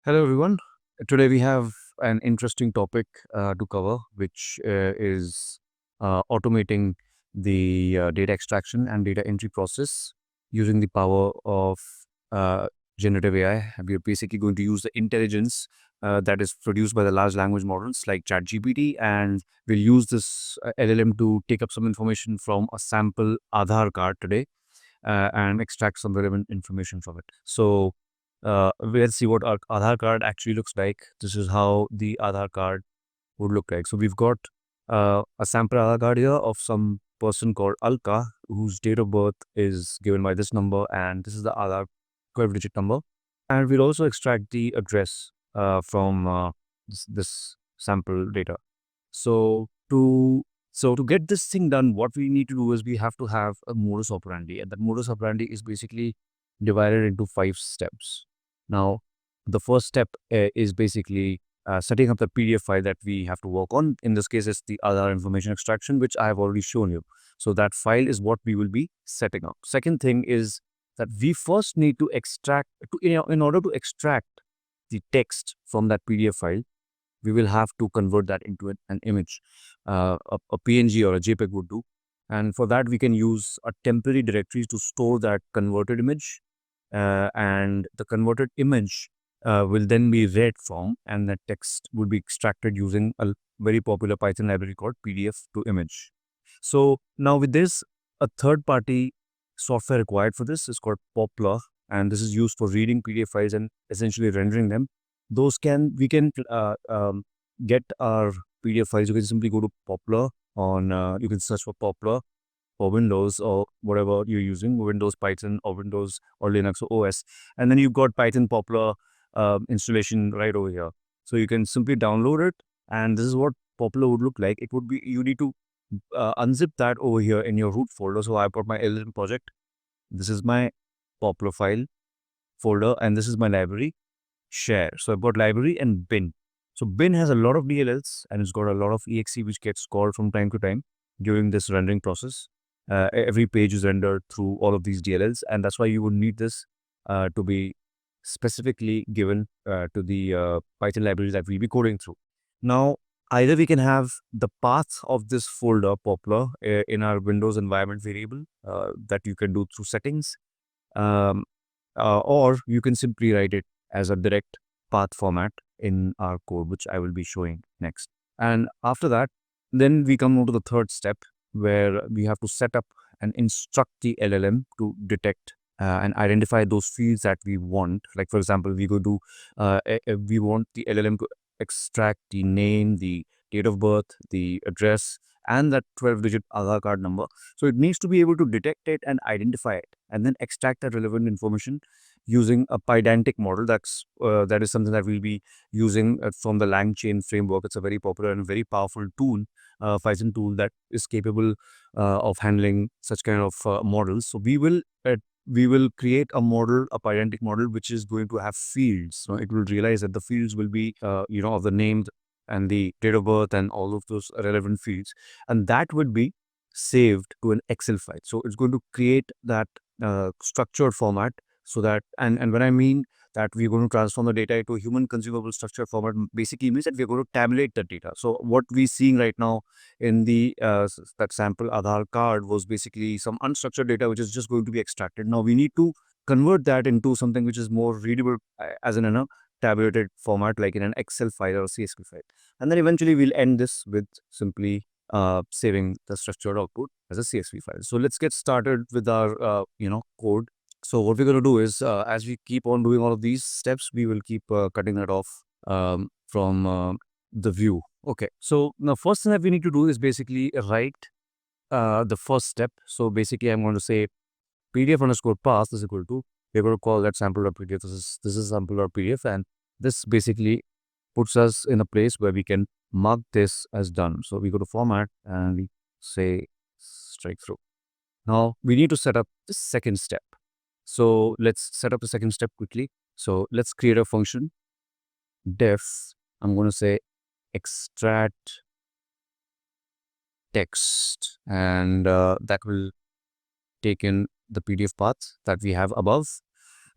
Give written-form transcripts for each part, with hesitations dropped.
Hello, everyone. Today we have an interesting topic to cover, which is automating the data extraction and data entry process using the power of uh, generative AI. We are basically going to use the intelligence that is produced by the large language models like ChatGPT, and we'll use this LLM to take up some information from a sample Aadhaar card today and extract some relevant information from it. So let's see what our Aadhaar card actually looks like. This is how the Aadhaar card would look like. So we've got a sample Aadhaar card here of some person called Alka, whose date of birth is given by this number, and this is the Aadhaar 12-digit number. And we'll also extract the address from this sample data. So to get this thing done, what we need to do is we have to have a modus operandi, and that modus operandi is basically divided into 5 steps. Now, the first step is basically setting up the PDF file that we have to work on. In this case, it's the other information extraction, which I have already shown you. So that file is what we will be setting up. Second thing is that we first need to extract, in order to extract the text from that PDF file, we will have to convert that into an image. A PNG or a JPEG would do. And for that, we can use a temporary directory to store that converted image. And the converted image will then be read from, and the text will be extracted using a very popular Python library called PDF to image. So now with this, a third-party software required for this is called Poplar, and this is used for reading PDF files and essentially rendering them. We can get our PDF files. You can simply go to Poplar on, you can search for Poplar for Windows or whatever you're using, Windows, Python, or Windows or Linux or OS. And then you've got Python Poplar installation right over here. So you can simply download it, and this is what Poplar would look like. It would be, you need to unzip that over here in your root folder. So I put my LLM project. This is my Poplar file folder, and this is my library share. So I've got library and bin. So bin has a lot of DLLs, and it's got a lot of exe which gets called from time to time during this rendering process. Every page is rendered through all of these DLLs, and that's why you would need this to be specifically given to the Python libraries that we'll be coding through. Now, either we can have the path of this folder Poplar in our Windows environment variable that you can do through settings, um, or you can simply write it as a direct path format in our code, which I will be showing next. And after that, then we come on to the third step, where we have to set up and instruct the LLM to detect and identify those fields that we want. Like, for example, we want the LLM to extract the name, the date of birth, the address, and that 12-digit Aadhaar card number. So it needs to be able to detect it and identify it, and then extract that relevant information using a pydantic model. That is something that we'll be using from the LangChain framework. It's a very popular and very powerful tool, Python tool, that is capable of handling such kind of models. So we will create a model, a pydantic model, which is going to have fields. So it will realize that the fields will be, of the name and the date of birth and all of those relevant fields, and that would be saved to an Excel file. So it's going to create that structured format, so that, and when I mean that we're going to transform the data into a human consumable structured format, basically means that we're going to tabulate the data. So what we're seeing right now in the that sample Aadhaar card was basically some unstructured data which is just going to be extracted. Now we need to convert that into something which is more readable as in a tabulated format, like in an Excel file or CSV file. And then eventually we'll end this with simply saving the structured output as a CSV file. So let's get started with our code. So what we're going to do is, as we keep on doing all of these steps, we will keep cutting that off from the view. Okay, so now first thing that we need to do is basically write the first step. So basically I'm going to say PDF underscore path is equal to, we're going to call that sample.pdf. This is sample.pdf, and this basically puts us in a place where we can mark this as done. So we go to format and we say strike through. Now we need to set up the second step. So let's set up the second step quickly. So let's create a function def. I'm going to say extract text, and that will take in the PDF path that we have above.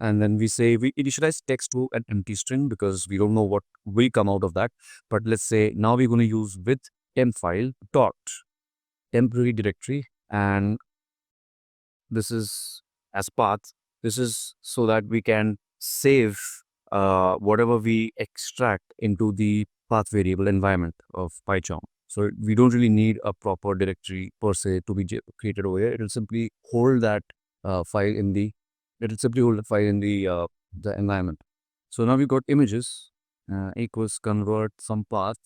And then we say we initialize text to an empty string because we don't know what will come out of that. But let's say now we're going to use with temp file dot temporary directory, and this is as path. This is so that we can save whatever we extract into the path variable environment of PyCharm. So we don't really need a proper directory per se to be created over here. It will simply hold that file in the. It will simply hold the file in the environment. So now we've got images equals convert some path,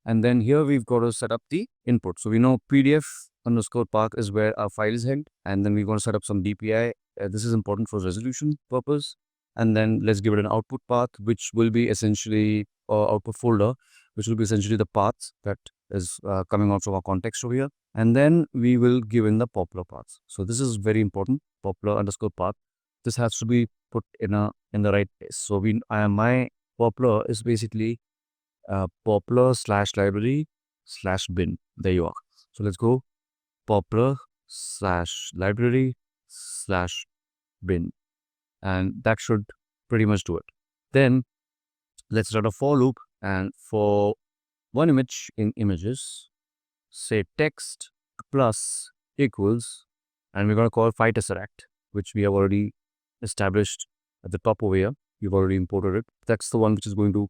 and then here we've got to set up the input. So we know PDF underscore path is where our file is held, and then we're going to set up some DPI. This is important for resolution purpose. And then let's give it an output path, which will be essentially output folder, which will be essentially the path that is coming out from our context over here. And then we will give in the popular path. So this is very important, popular underscore path. This has to be put in the right place. So my popular is basically popular / library / bin. There you are. So let's go popular / library / bin, and that should pretty much do it. Then let's run a for loop, and for one image in images, say text plus equals, and we're going to call PyTesseract, which we have already established at the top over here. We've already imported it. That's the one which is going to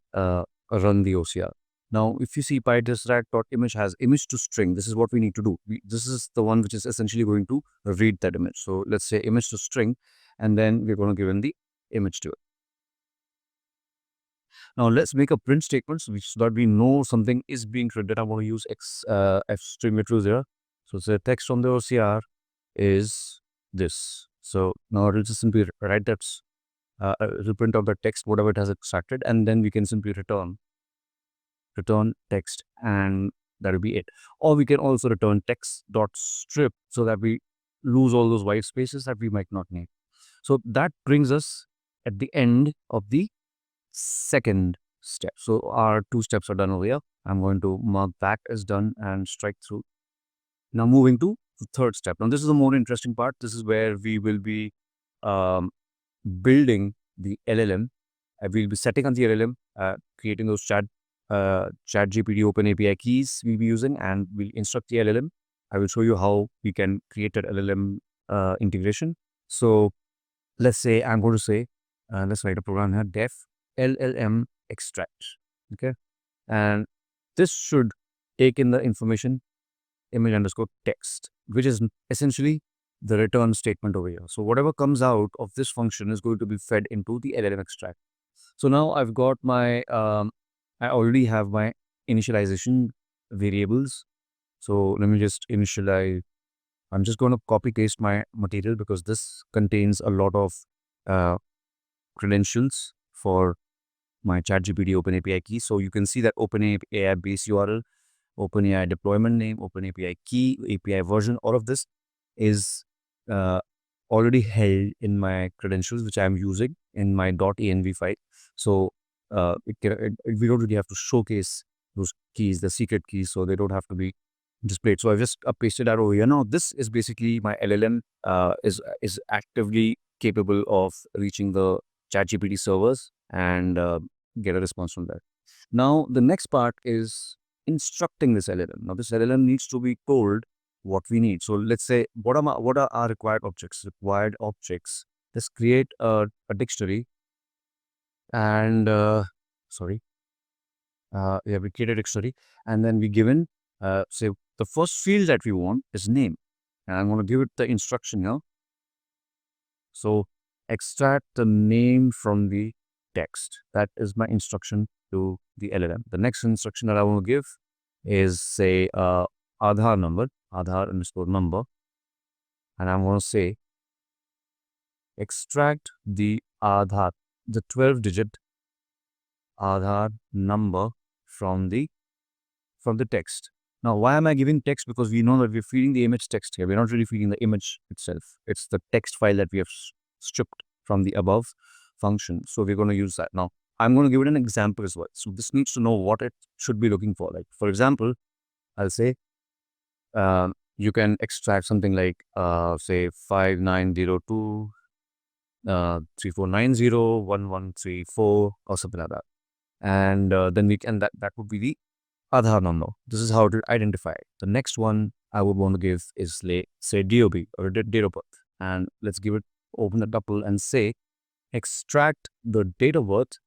run the OCR. Now, if you see PyTesseract.image has image to string, this is what we need to do. This is the one which is essentially going to read that image. So let's say image to string, and then we're going to give in the image to it. Now let's make a print statement so that we know something is being printed. I'm going to use string metros here. So the text from the OCR is this. So now it will just simply write that, it will print out the text, whatever it has extracted, and then we can simply return text, and that will be it. Or we can also return text dot strip so that we lose all those white spaces that we might not need. So that brings us at the end of the second step. So our 2 steps are done over here. I'm going to mark that as done and strike through. Now moving to the third step. Now this is the more interesting part. This is where we will be building the LLM. We'll be setting up the LLM, creating those ChatGPT Open API keys we'll be using, and we'll instruct the LLM. I will show you how we can create an LLM integration. So let's say I'm going to say, let's write a program here, def LLM extract. Okay. And this should take in the information image underscore text, which is essentially the return statement over here. So whatever comes out of this function is going to be fed into the LLM extract. So now I've got my, I already have my initialization variables. So let me just initialize. I'm just going to copy paste my material because this contains a lot of credentials for my ChatGPT Open API key. So you can see that Open API base URL, OpenAI deployment name, OpenAPI key, API version, all of this is already held in my credentials, which I'm using in my .env file. So we don't really have to showcase those keys, the secret keys, so they don't have to be displayed. So I've just pasted that over here. Now this is basically my LLM is actively capable of reaching the ChatGPT servers and get a response from there. Now the next part is instructing this LLM. Now this LLM needs to be told what we need. So let's say what are our required objects? Required objects. Let's create a dictionary, and yeah, we created a dictionary, and then we given say the first field that we want is name, and I'm going to give it the instruction here. So extract the name from the text. That is my instruction to the LLM. The next instruction that I want to give is say Aadhaar number, Aadhaar underscore number, and I'm going to say extract the Aadhaar, the 12-digit Aadhaar number from the text. Now, why am I giving text? Because we know that we're feeding the image text here. We're not really feeding the image itself. It's the text file that we have stripped from the above function. So we're going to use that. Now, I'm going to give it an example as well. So this needs to know what it should be looking for. Like, for example, I'll say you can extract something like, say, 5902 34901134 or something like that. And then we can that would be the Aadhaar number. This is how to identify. The next one I would want to give is say DOB or date of birth. And let's give it open the tuple and say extract the date of birth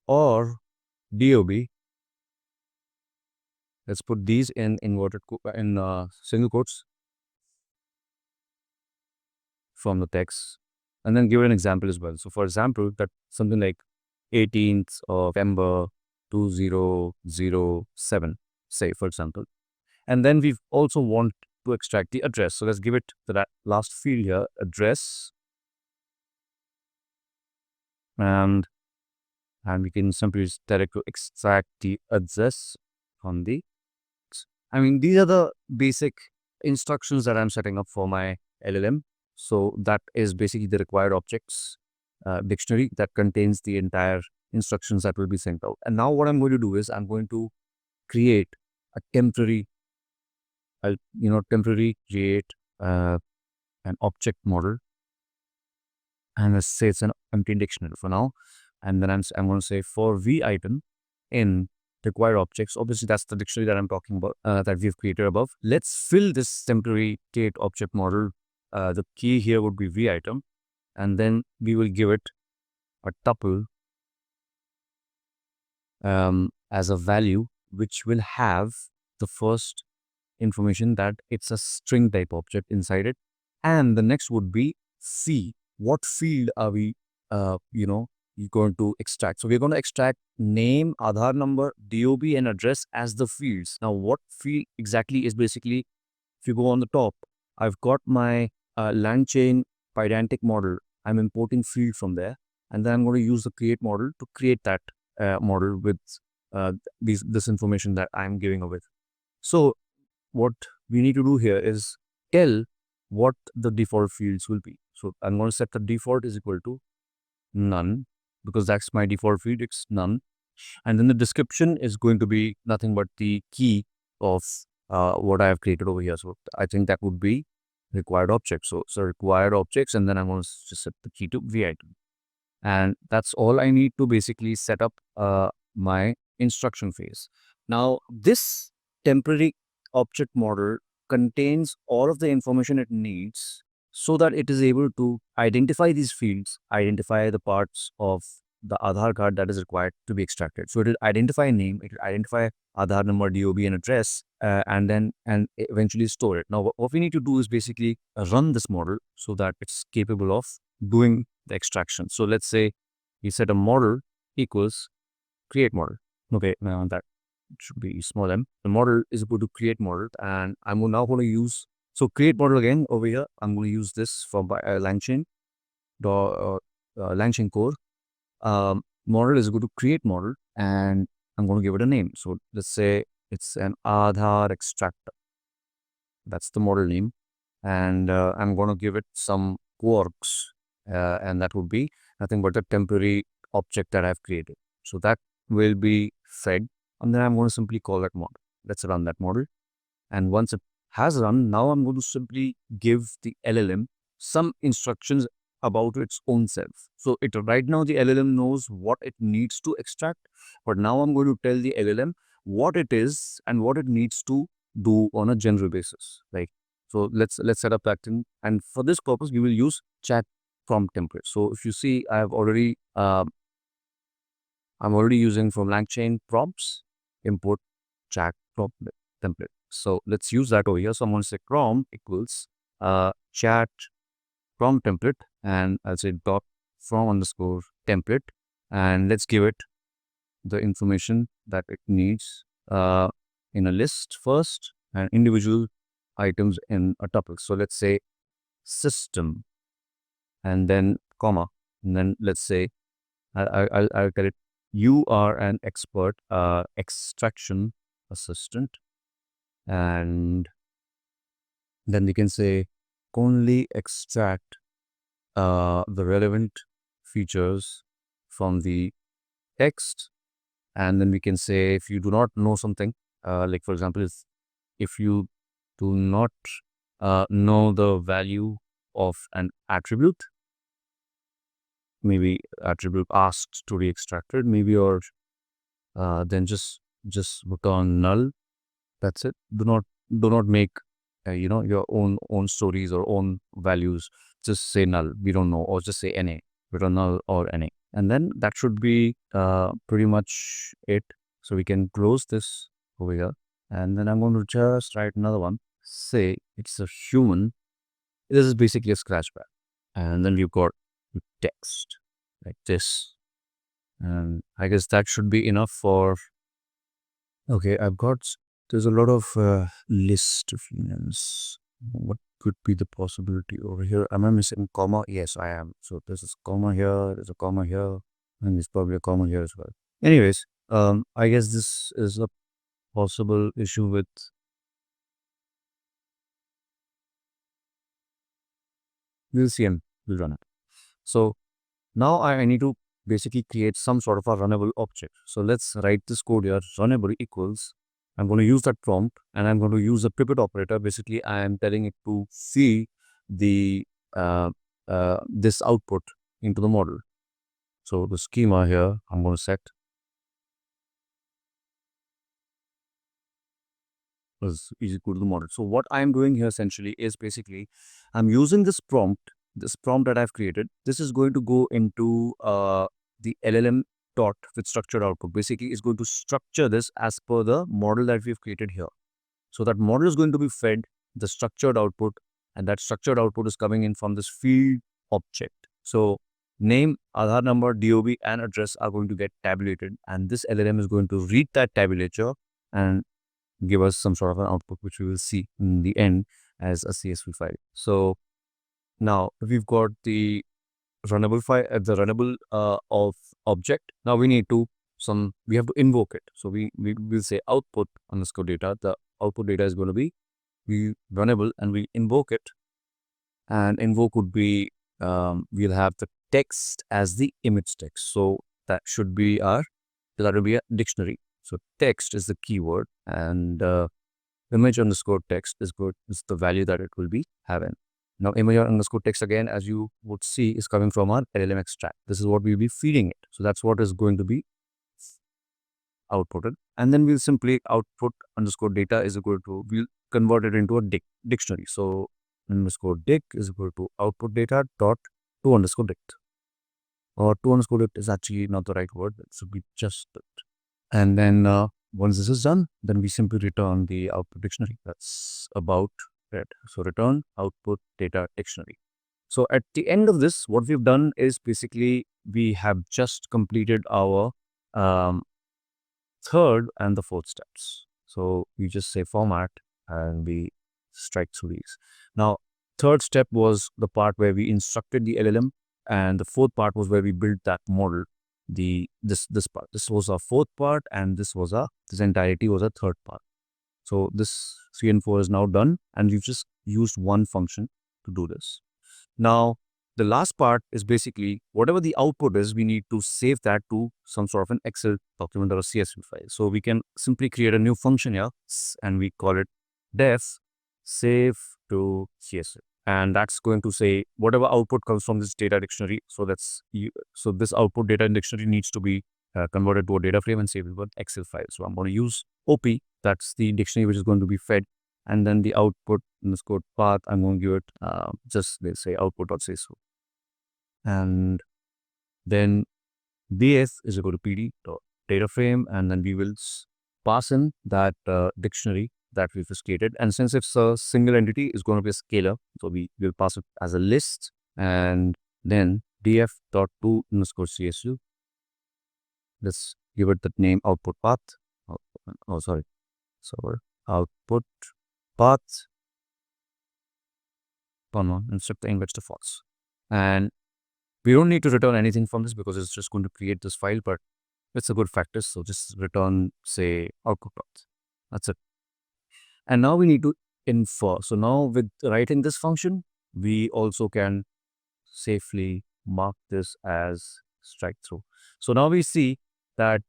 or DOB. Let's put these in single quotes from the text, and then give an example as well. So, for example, that something like 18th of November 2007, say, for example. And then we also want to extract the address. So let's give it to that last field here, address, and we can simply use direct to extract the address from the. I mean, these are the basic instructions that I'm setting up for my LLM. So that is basically the required objects dictionary that contains the entire instructions that will be sent out. And now what I'm going to do is I'm going to create a temporary, temporary create an object model, and let's say it's an empty dictionary for now. And then I'm going to say for v item in require objects. Obviously, that's the dictionary that I'm talking about that we've created above. Let's fill this temporary create object model. The key here would be v item, and then we will give it a tuple as a value, which will have the first information that it's a string type object inside it. And the next would be C. What field are we, going to extract? So we're going to extract name, Aadhaar number, DOB, and address as the fields. Now, what field exactly is basically, if you go on the top, I've got my LangChain pydantic model. I'm importing field from there, and then I'm going to use the create model to create that model with this information that I'm giving away. So what we need to do here is tell what the default fields will be. So I'm going to set the default is equal to none, because that's my default field, it's none. And then the description is going to be nothing but the key of what I have created over here. So I think that would be required objects. So required objects, and then I'm going to just set the key to v item. And that's all I need to basically set up my instruction phase. Now, this temporary object model contains all of the information it needs so that it is able to identify these fields, identify the parts of the Aadhaar card that is required to be extracted. So it will identify name, it will identify Aadhaar number, DOB, and address, and eventually store it. Now, what we need to do is basically run this model so that it's capable of doing the extraction. So let's say we set a model equals create model. Okay, now that should be small m. The model is equal to create model, and I'm now going to use, so create model again over here. I'm going to use this for LangChain, LangChain core. Model is equal to create model, and I'm going to give it a name. So let's say it's an Aadhaar extractor. That's the model name, and I'm going to give it some quarks, and that would be nothing but a temporary object that I've created. So that will be fed, and then I'm going to simply call that model. Let's run that model. And once it has run, now I'm going to simply give the LLM some instructions about its own self. So right now the LLM knows what it needs to extract, but now I'm going to tell the LLM what it is and what it needs to do on a general basis. Like, so let's set up that thing. And for this purpose, we will use chat prompt template. So if you see, I'm already using from LangChain prompts, import chat prompt template. So let's use that over here. So I'm going to say prompt equals chat prompt template, and I'll say dot from underscore template, and let's give it the information that it needs in a list first and individual items in a tuple. So let's say system, and then comma, and then let's say I'll tell it you are an expert extraction assistant, and then we can say only extract the relevant features from the text. And then we can say if you do not know something, like for example, if you do not know the value of an attribute, maybe attribute asked to be extracted, maybe, or then just return null. That's it. Do not make your own stories or own values. Just say null. We don't know, or just say NA. Return null or NA, and then that should be pretty much it. So we can close this over here, and then I'm going to just write another one. Say it's a human. This is basically a scratchpad, and then we've got text like this, and I guess that should be enough for. Okay, there's a lot of list of unions. What could be the possibility over here? Am I missing comma? Yes, I am. So there's a comma here, there's a comma here, and there's probably a comma here as well. Anyways, I guess this is a possible issue with. We'll see and we'll run it. So now I need to basically create some sort of a runnable object. So let's write this code here. Runnable equals, I'm going to use that prompt and I'm going to use a pivot operator. Basically, I am telling it to see the this output into the model. So the schema here, I'm going to set is equal to the model. So what I'm doing here essentially is basically I'm using this prompt that I've created. This is going to go into the LLM dot with structured output. Basically, it's going to structure this as per the model that we've created here. So that model is going to be fed the structured output, and that structured output is coming in from this field object. So name, Aadhaar number, DOB, and address are going to get tabulated, and this LLM is going to read that tabulator and give us some sort of an output, which we will see in the end as a CSV file. So now we've got the runnable file, the runnable of object. Now we have to invoke it. So we will say output underscore data. The output data is going to be runnable, and we invoke it. And invoke would be we'll have the text as the image text. So that will be a dictionary. So text is the keyword, and image underscore text is the value that it will be having. Now image underscore text, again, as you would see, is coming from our LLM extract. This is what we'll be feeding it. So that's what is going to be outputted. And then we'll simply output underscore data is equal to, we'll convert it into a dictionary. So underscore dic is equal to output data dot to underscore dict. Or to underscore dict is actually not the right word. It should be just dict. And then once this is done, then we simply return the output dictionary. That's about it. So return output data dictionary. So at the end of this, what we've done is basically we have just completed our third and the fourth steps. So we just say format and we strike through these. Now, third step was the part where we instructed the LLM, and the fourth part was where we built that model. This part, this was our fourth part, and this entirety was a third part. So this 3 and 4 is now done, and we've just used one function to do this. Now, the last part is basically whatever the output is, we need to save that to some sort of an Excel document or a CSV file. So we can simply create a new function here, and we call it def save to CSV. And that's going to say whatever output comes from this data dictionary. So so this output data dictionary needs to be converted to a data frame and saved with Excel file. So I'm going to use OP. That's the dictionary which is going to be fed. And then the output in this code path, I'm going to give it just, let's say, output.say so. And then df is equal to pd data frame, and then we will pass in that dictionary that we've created. And since it's a single entity, it's going to be a scalar, so we will pass it as a list, and then df.to underscore csu. Let's give it the name output path. Oh, sorry. So output path and set the index to false. And we don't need to return anything from this because it's just going to create this file, but it's a good practice. So just return, say, output path. That's it. And now we need to infer. So now with writing this function, we also can safely mark this as strike through. So now we see that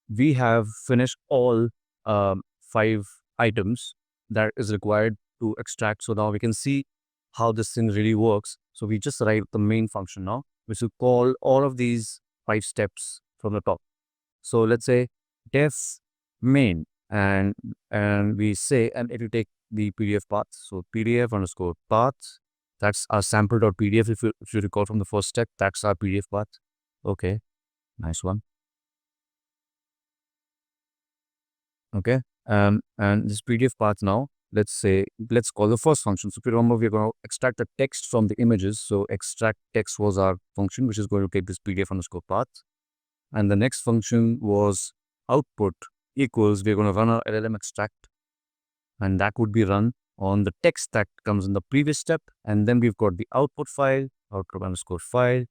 we have finished all 5 items that is required to extract. So now we can see how this thing really works. So we just write the main function now, which will call all of these 5 steps from the top. So let's say def main, and we say, and it will take the PDF path. So PDF underscore path. That's our sample.pdf. If you recall from the first step, that's our PDF path. Okay, nice one. Okay, and this PDF path now, let's call the first function. So if you remember, we're going to extract the text from the images. So extract text was our function, which is going to take this PDF underscore path. And the next function was output equals, we're going to run our LLM extract, and that would be run on the text that comes in the previous step. And then we've got the output file, output underscore file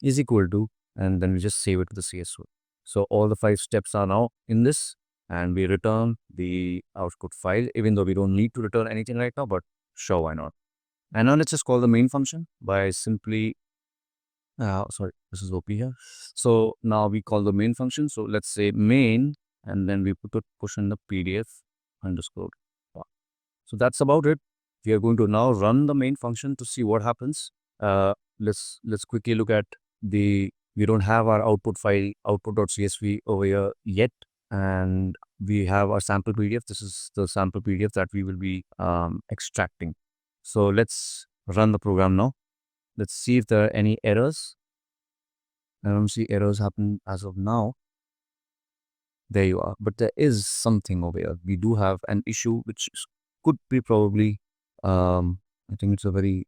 is equal to, and then we just save it to the CSV. So all the 5 steps are now in this, and we return the output file, even though we don't need to return anything right now, but sure, why not? And now let's just call the main function by simply, sorry, this is OP here. So now we call the main function. So let's say main, and then we push in the PDF underscore. So that's about it. We are going to now run the main function to see what happens. Let's quickly look at we don't have our output file, output.csv over here yet. And we have our sample PDF. This is the sample PDF that we will be extracting. So let's run the program now. Let's see if there are any errors. I don't see errors happen as of now. There you are. But there is something over here. We do have an issue which could be probably, I think it's a very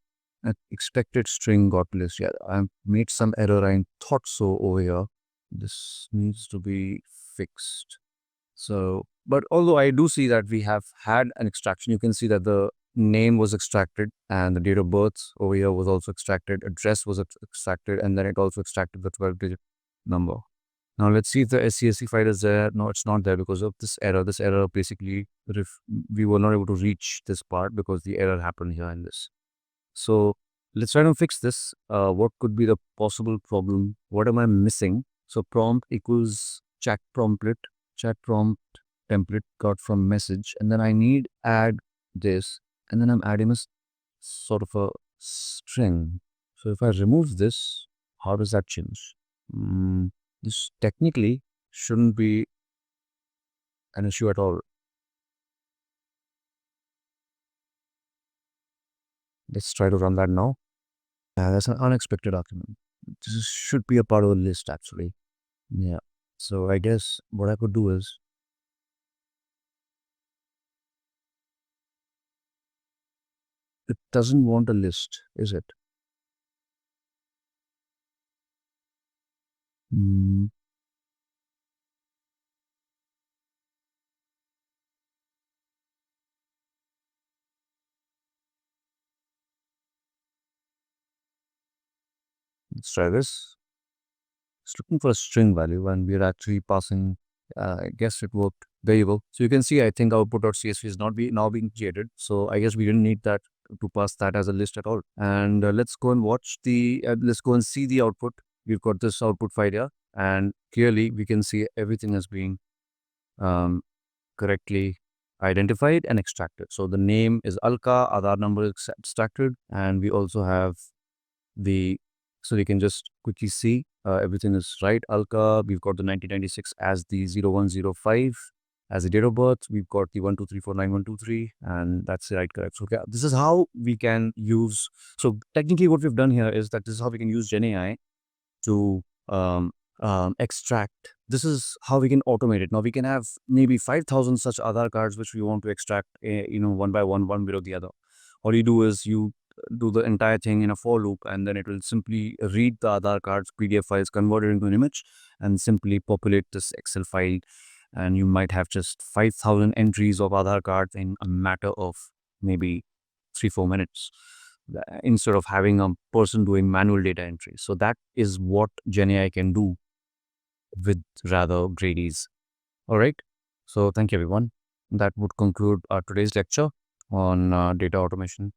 expected string got placed. Yeah, I made some error. I thought so over here. This needs to be fixed. So, but although I do see that we have had an extraction, you can see that the name was extracted and the date of birth over here was also extracted, address was extracted, and then it also extracted the 12-digit number. Now let's see if the SCSV file is there. No, it's not there because of this error. This error basically, we were not able to reach this part because the error happened here in this. So let's try to fix this. What could be the possible problem? What am I missing? So prompt equals chat prompt template got from message, and then I need add this, and then I'm adding a sort of a string. So if I remove this, how does that change? This technically shouldn't be an issue at all. Let's try to run that now. That's an unexpected argument. This should be a part of the list actually. Yeah. So I guess what I could do is, it doesn't want a list, is it? Let's try this. It's looking for a string value, and we're actually passing, I guess it worked. There you go. So you can see, I think output.csv is now being created. So I guess we didn't need that to pass that as a list at all. And let's go and let's go and see the output. We've got this output file here, and clearly we can see everything is being correctly identified and extracted. So the name is Alka, Aadhaar number is extracted, and we also have so we can just quickly see everything is right. Alka, we've got the 1996 as the 0105 as the date of birth. We've got the 123491123, and that's the right correct. So okay, this is how we can use. So technically, what we've done here is that this is how we can use GenAI to extract. This is how we can automate it. Now we can have maybe 5,000 such Aadhaar cards which we want to extract, one by one below the other. All you do is you do the entire thing in a for loop, and then it will simply read the Aadhaar cards PDF files, convert it into an image, and simply populate this Excel file. And you might have just 5,000 entries of Aadhaar cards in a matter of maybe 3-4 minutes, instead of having a person doing manual data entry. So that is what GenAI can do with rather great ease. All right. So thank you, everyone. That would conclude our today's lecture on data automation.